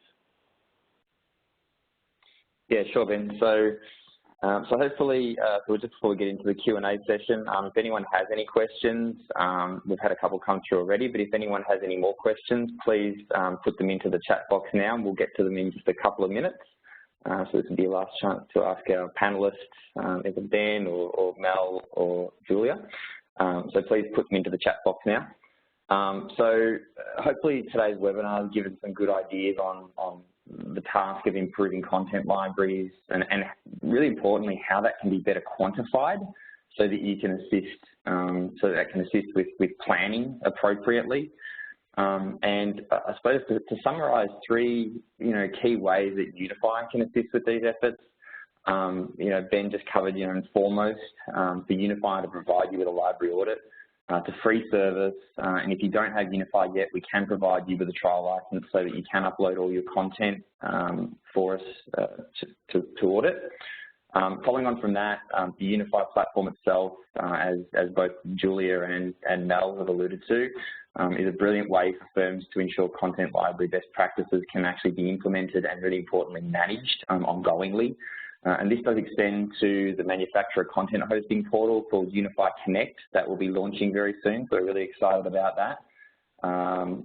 Speaker 1: Yeah, sure, Ben. So hopefully, just before we get into the Q&A session, if anyone has any questions, we've had a couple come through already, but if anyone has any more questions, please put them into the chat box now, and we'll get to them in just a couple of minutes. So this will be your last chance to ask our panelists, either Ben or Mel or Julia. So please put them into the chat box now. So hopefully today's webinar has given some good ideas on the task of improving content libraries and really importantly how that can be better quantified so that you can assist with planning appropriately. And I suppose to summarise 3 key ways that UNIFI can assist with these efforts. Ben just covered and foremost for UNIFI to provide you with a library audit. It's a free service, and if you don't have UNIFI yet, we can provide you with a trial license so that you can upload all your content for us to audit. Following on from that, the UNIFI platform itself, as both Julia and Mel have alluded to, is a brilliant way for firms to ensure content library best practices can actually be implemented and, really importantly, managed ongoingly. And this does extend to the manufacturer content hosting portal called UNIFI Connect that will be launching very soon. So we're really excited about that.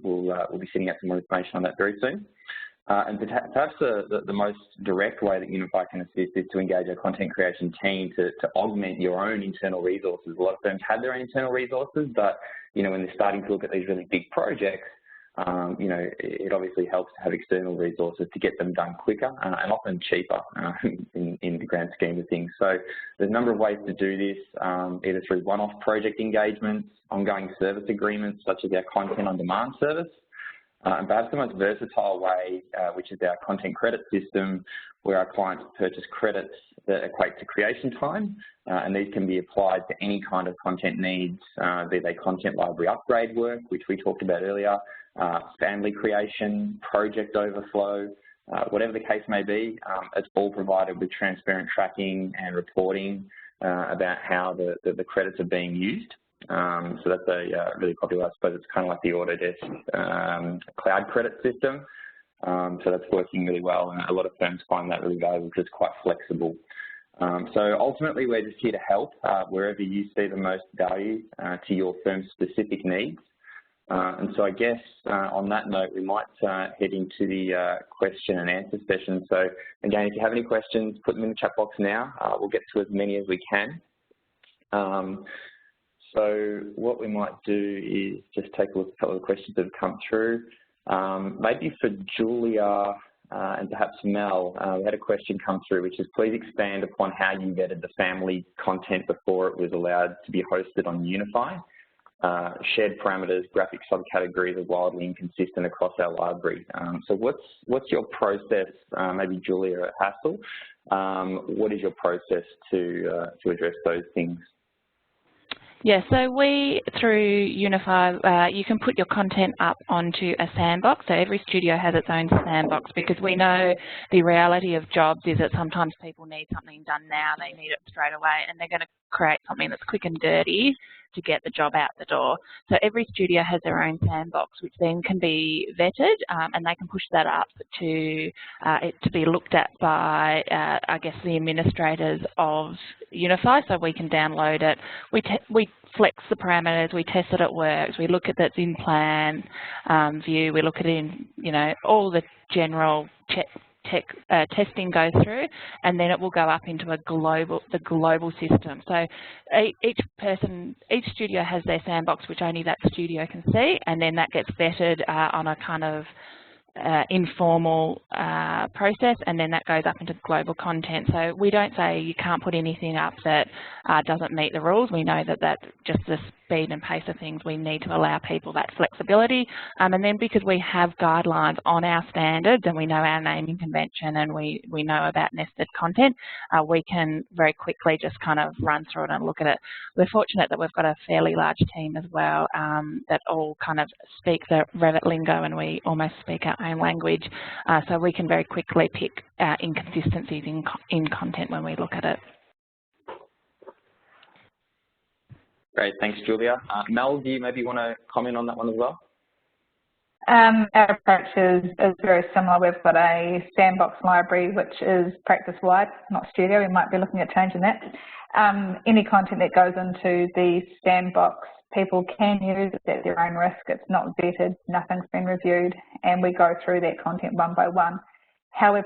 Speaker 1: We'll be sending out some more information on that very soon. And perhaps the most direct way that UNIFI can assist is to engage our content creation team to augment your own internal resources. A lot of firms have their own internal resources, but when they're starting to look at these really big projects, it obviously helps to have external resources to get them done quicker and often cheaper in the grand scheme of things. So there's a number of ways to do this, either through one-off project engagements, ongoing service agreements such as our content on demand service, and perhaps the most versatile way, which is our content credit system, where our clients purchase credits that equate to creation time, and these can be applied to any kind of content needs, be they content library upgrade work, which we talked about earlier, family creation, project overflow, whatever the case may be. It's all provided with transparent tracking and reporting about how the credits are being used. So that's a really popular, I suppose it's kind of like the Autodesk cloud credit system. So that's working really well, and a lot of firms find that really valuable because it's quite flexible. So ultimately, we're just here to help wherever you see the most value to your firm's specific needs. And so I guess on that note, we might head into the question and answer session. So again, if you have any questions, put them in the chat box now. We'll get to as many as we can. So what we might do is just take a look at a couple of the questions that have come through. Maybe for Julia and perhaps Mel, we had a question come through, which is please expand upon how you vetted the family content before it was allowed to be hosted on UNIFI. Shared parameters, graphic subcategories are wildly inconsistent across our library. So what's your process, maybe Julia at Hassell, what is your process to address those things?
Speaker 3: Yeah, so we, through UNIFI, you can put your content up onto a sandbox. So every studio has its own sandbox because we know the reality of jobs is that sometimes people need something done now, they need it straight away, and they're going to create something that's quick and dirty to get the job out the door. So every studio has their own sandbox, which then can be vetted, and they can push that up to it to be looked at by, I guess, the administrators of UNIFI, so we can download it. We flex the parameters, we test that it works, we look at that's in plan view, we look at it in, you know, all the general testing goes through, and then it will go up into the global system. So each studio has their sandbox, which only that studio can see, and then that gets vetted on a kind of informal process, and then that goes up into global content. So we don't say you can't put anything up that doesn't meet the rules. We know that just the speed and pace of things, we need to allow people that flexibility. And then because we have guidelines on our standards and we know our naming convention and we know about nested content, we can very quickly just kind of run through it and look at it. We're fortunate that we've got a fairly large team as well that all kind of speak the Revit lingo, and we almost speak our own language, so we can very quickly pick inconsistencies in content when we look at it.
Speaker 1: Great, thanks, Julia. Mel, do you maybe want to comment on that one as well?
Speaker 2: Our approach is very similar. We've got a sandbox library, which is practice-wide, not studio. We might be looking at changing that. Any content that goes into the sandbox, people can use it at their own risk. It's not vetted, nothing's been reviewed, and we go through that content one by one. How we're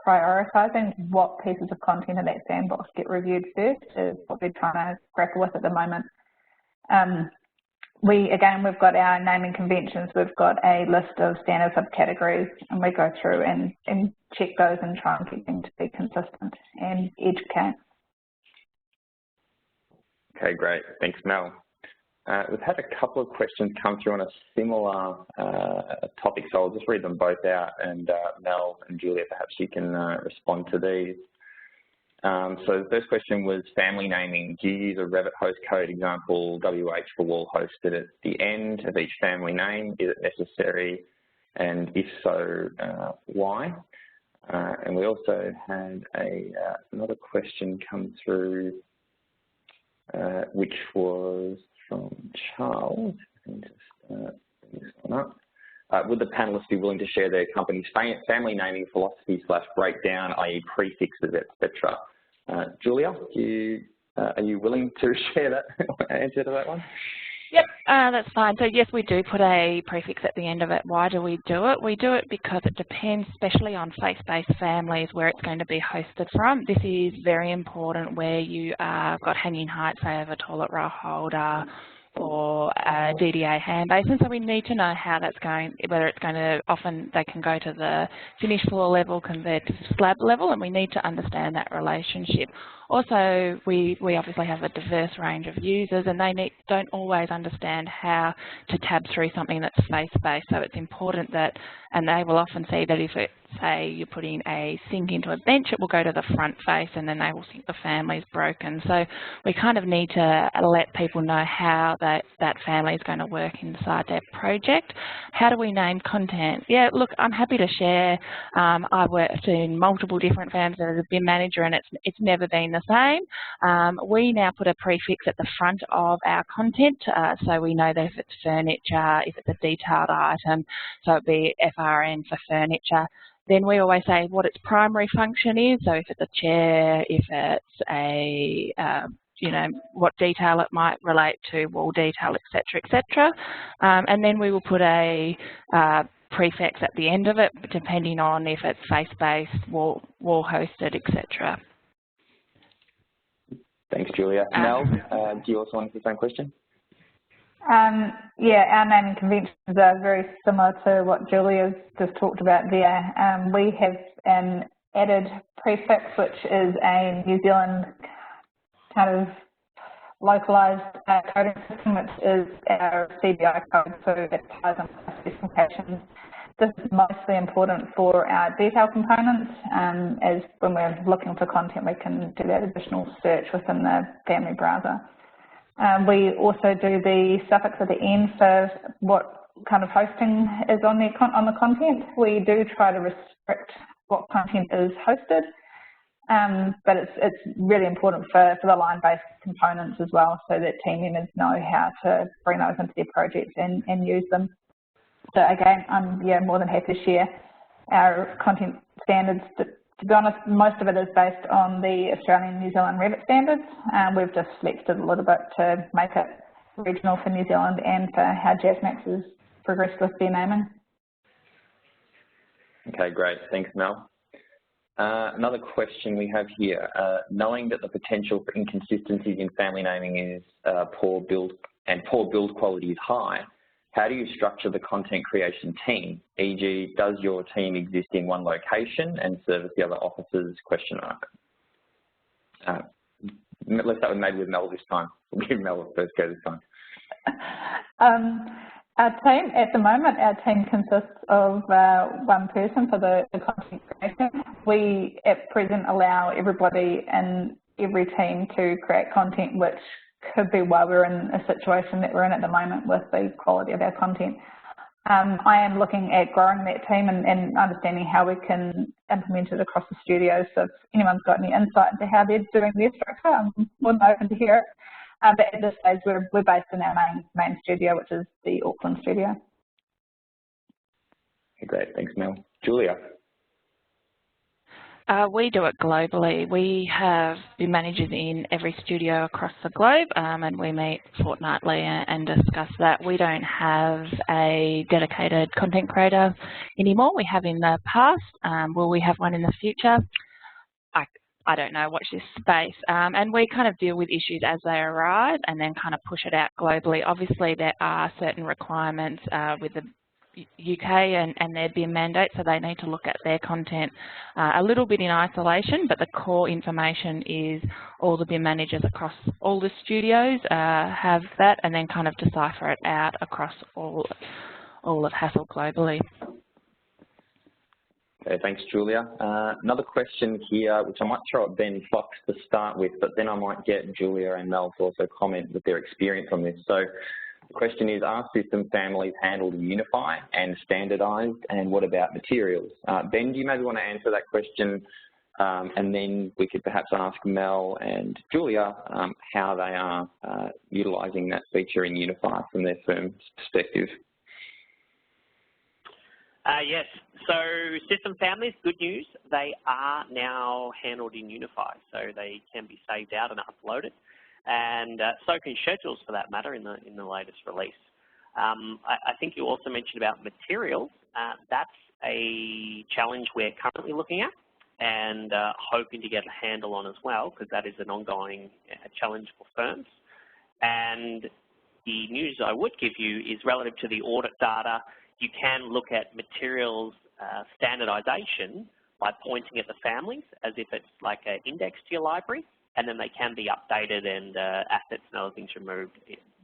Speaker 2: prioritising what pieces of content in that sandbox get reviewed first is what we're trying to grapple with at the moment. We've got our naming conventions, we've got a list of standard subcategories, and we go through and check those and try and get them to be consistent and educate.
Speaker 1: Okay, great. Thanks, Mel. We've had a couple of questions come through on a similar topic, so I'll just read them both out, and Mel and Julia, perhaps you can respond to these. So the first question was family naming. Do you use a Revit host code, example WH for wall hosted at the end of each family name? Is it necessary? And if so, why? And we also had another question come through, which was from Charles. Let me just bring this one up. Would the panelists be willing to share their company's family naming philosophy / breakdown, i.e. prefixes, etc.? Julia, are you willing to share that answer to that one?
Speaker 3: Yep, that's fine. So yes, we do put a prefix at the end of it. Why do we do it? We do it because it depends, especially on face-based families, where it's going to be hosted from. This is very important where you got hanging heights, say, of a toilet roll holder or a DDA hand basin. So we need to know how that's going, whether it's going to, often they can go to the finished floor level compared to slab level, and we need to understand that relationship. Also, we obviously have a diverse range of users, and they don't always understand how to tab through something that's face-based. So it's important that, and they will often see that if say you're putting a sink into a bench, it will go to the front face and then they will think the family's broken. So we kind of need to let people know how that family is going to work inside their project. How do we name content? Yeah, look, I'm happy to share. I've worked in multiple different firms as a BIM manager and it's never been the same. We now put a prefix at the front of our content so we know that if it's furniture, if it's a detailed item, so it'd be FRN for furniture. Then we always say what its primary function is, so if it's a chair, if it's a, you know, what detail it might relate to, wall detail, etc., etc. And then we will put a prefix at the end of it, depending on if it's face-based, wall-hosted, etc.
Speaker 1: Thanks, Julia. Mel, do you also want the same question?
Speaker 2: Yeah, our naming conventions are very similar to what Julia's just talked about there. We have an added prefix, which is a New Zealand kind of localised coding system, which is our CBI code, so it ties into our specifications. This is mostly important for our detail components, as when we're looking for content, we can do that additional search within the family browser. We also do the suffix at the end for what kind of hosting is on the content. We do try to restrict what content is hosted, but it's really important for the line-based components as well, so that team members know how to bring those into their projects and use them. So again, I'm more than happy to share our content standards. To be honest, most of it is based on the Australian and New Zealand Revit standards. We've just flexed it a little bit to make it regional for New Zealand and for how Jasmax has progressed with their naming.
Speaker 1: Okay, great. Thanks, Mel. Another question we have here. Knowing that the potential for inconsistencies in family naming is poor build quality is high, how do you structure the content creation team? E.g., does your team exist in one location and service the other offices? ? Let's start with Mel this time. We'll give Mel a first go this time.
Speaker 2: Our team, at the moment, our team consists of one person for the content creation. We, at present, allow everybody in every team to create content, which could be why we're in a situation that we're in at the moment with the quality of our content. I am looking at growing that team and understanding how we can implement it across the studios. So if anyone's got any insight into how they're doing their structure, I'm more than open to hear it. But at this stage, we're based in our main studio, which is the Auckland studio.
Speaker 1: Okay, great. Thanks, Mel. Julia.
Speaker 3: We do it globally. We have BIM managers in every studio across the globe, and we meet fortnightly and discuss that. We don't have a dedicated content creator anymore. We have in the past. Will we have one in the future? I don't know, watch this space. And we kind of deal with issues as they arrive and then kind of push it out globally. Obviously, there are certain requirements with the UK and their BIM mandate, so they need to look at their content a little bit in isolation, but the core information is all the BIM managers across all the studios have that, and then kind of decipher it out across all of Hassell globally.
Speaker 1: Okay, thanks, Julia. Another question here, which I might throw at Ben Fox to start with, but then I might get Julia and Mel to also comment with their experience on this. So the question is, are system families handled in UNIFI and standardised, and what about materials? Ben, do you maybe want to answer that question, and then we could perhaps ask Mel and Julia how they are utilising that feature in UNIFI from their firm's perspective.
Speaker 4: Yes, so system families, good news, they are now handled in UNIFI, so they can be saved out and uploaded. And so can schedules, for that matter, in the latest release. I think you also mentioned about materials. That's a challenge we're currently looking at and hoping to get a handle on as well, because that is an ongoing challenge for firms. And the news I would give you is relative to the audit data. You can look at materials standardization by pointing at the families as if it's like an index to your library, and then they can be updated and assets and other things removed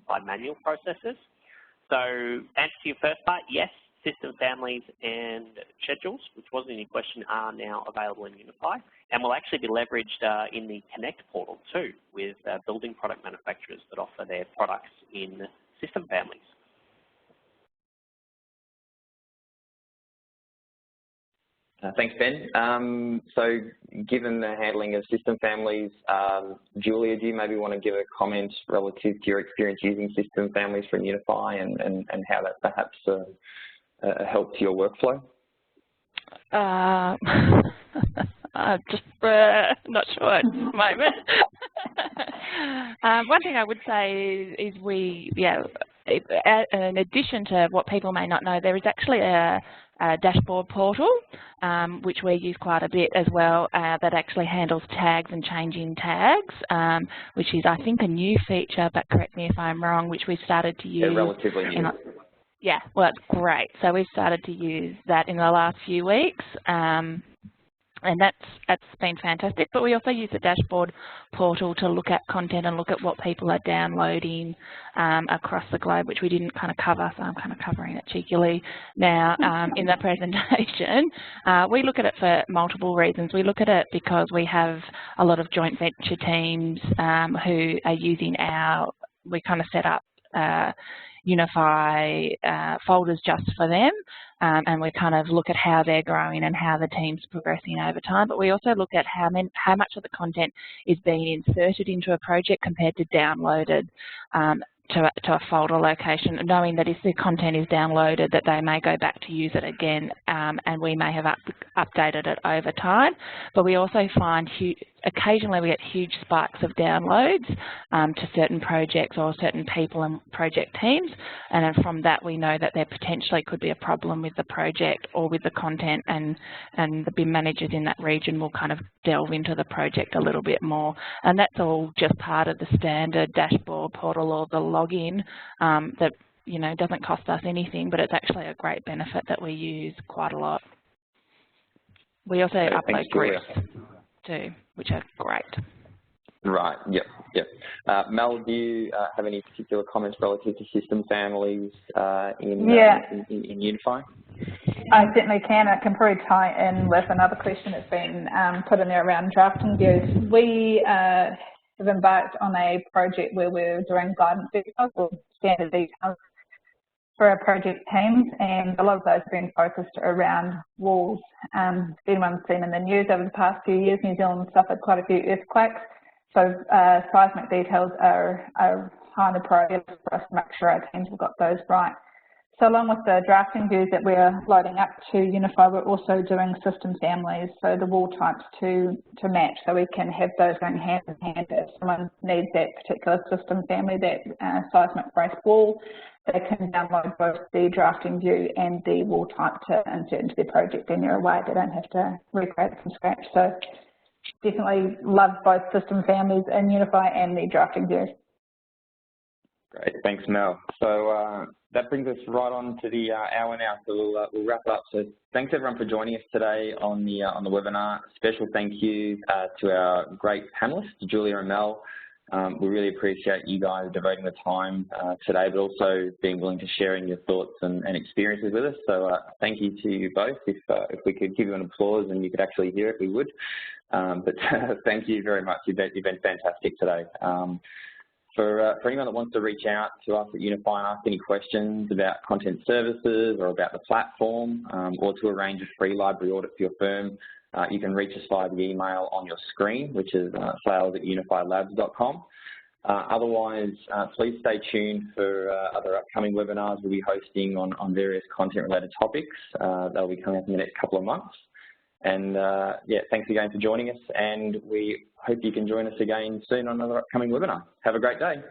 Speaker 4: by manual processes. So answer to your first part, yes, system families and schedules, which wasn't any question, are now available in UNIFI, and will actually be leveraged in the Connect portal too, with building product manufacturers that offer their products in system families.
Speaker 1: Thanks, Ben. So given the handling of system families, Julia, do you maybe want to give a comment relative to your experience using system families from UNIFI and how that perhaps helped your workflow?
Speaker 3: I'm just not sure at the moment. One thing I would say is in addition to what people may not know, there is actually a dashboard portal, which we use quite a bit as well, that actually handles tags and changing tags, which is, I think, a new feature, but correct me if I'm wrong, which we started to use.
Speaker 1: Yeah, relatively new.
Speaker 3: Yeah, well, it's great. So we've started to use that in the last few weeks. And that's been fantastic. But we also use the dashboard portal to look at content and look at what people are downloading across the globe, which we didn't kind of cover, so I'm kind of covering it cheekily now in the presentation. We look at it for multiple reasons. We look at it because we have a lot of joint venture teams who are using we kind of set up UNIFI folders just for them, and we kind of look at how they're growing and how the team's progressing over time. But we also look at how much of the content is being inserted into a project compared to downloaded to a folder location, knowing that if the content is downloaded, that they may go back to use it again, and we may have updated it over time. But we also find occasionally we get huge spikes of downloads to certain projects or certain people and project teams, and then from that we know that there potentially could be a problem with the project or with the content, and the BIM managers in that region will kind of delve into the project a little bit more. And that's all just part of the standard dashboard portal or the login that, you know, doesn't cost us anything, but it's actually a great benefit that we use quite a lot. We also upload groups too, which are great.
Speaker 1: Right, yep. Mel, do you have any particular comments relative to system families in UNIFI?
Speaker 2: I certainly can. I can probably tie in with another question that's been put in there around drafting views. We have embarked on a project where we're doing guidance details or standard details for our project teams, and a lot of those have been focused around walls. If anyone's seen in the news over the past few years, New Zealand suffered quite a few earthquakes, so seismic details are high on the priority for us to make sure our teams have got those right. So along with the drafting views that we're loading up to UNIFI, we're also doing system families, so the wall types to match, so we can have those going hand in hand. If someone needs that particular system family, that seismic brace wall, they can download both the drafting view and the wall type to insert into their project, and they're away. They don't have to recreate it from scratch. So definitely love both system families in UNIFI and the drafting views.
Speaker 1: Great, thanks, Mel. So that brings us right on to the hour now, so we'll wrap up. So thanks everyone for joining us today on the webinar. Special thank you to our great panelists, Julia and Mel. We really appreciate you guys devoting the time today, but also being willing to sharing your thoughts and experiences with us. So thank you to you both. If we could give you an applause and you could actually hear it, we would. But thank you very much. You've been fantastic today. For anyone that wants to reach out to us at UNIFI and ask any questions about content services or about the platform, or to arrange a free library audit for your firm, you can reach us via the email on your screen, which is sales@unifilabs.com. Otherwise, please stay tuned for other upcoming webinars we'll be hosting on various content-related topics. They'll be coming up in the next couple of months. And yeah, thanks again for joining us, and we hope you can join us again soon on another upcoming webinar. Have a great day.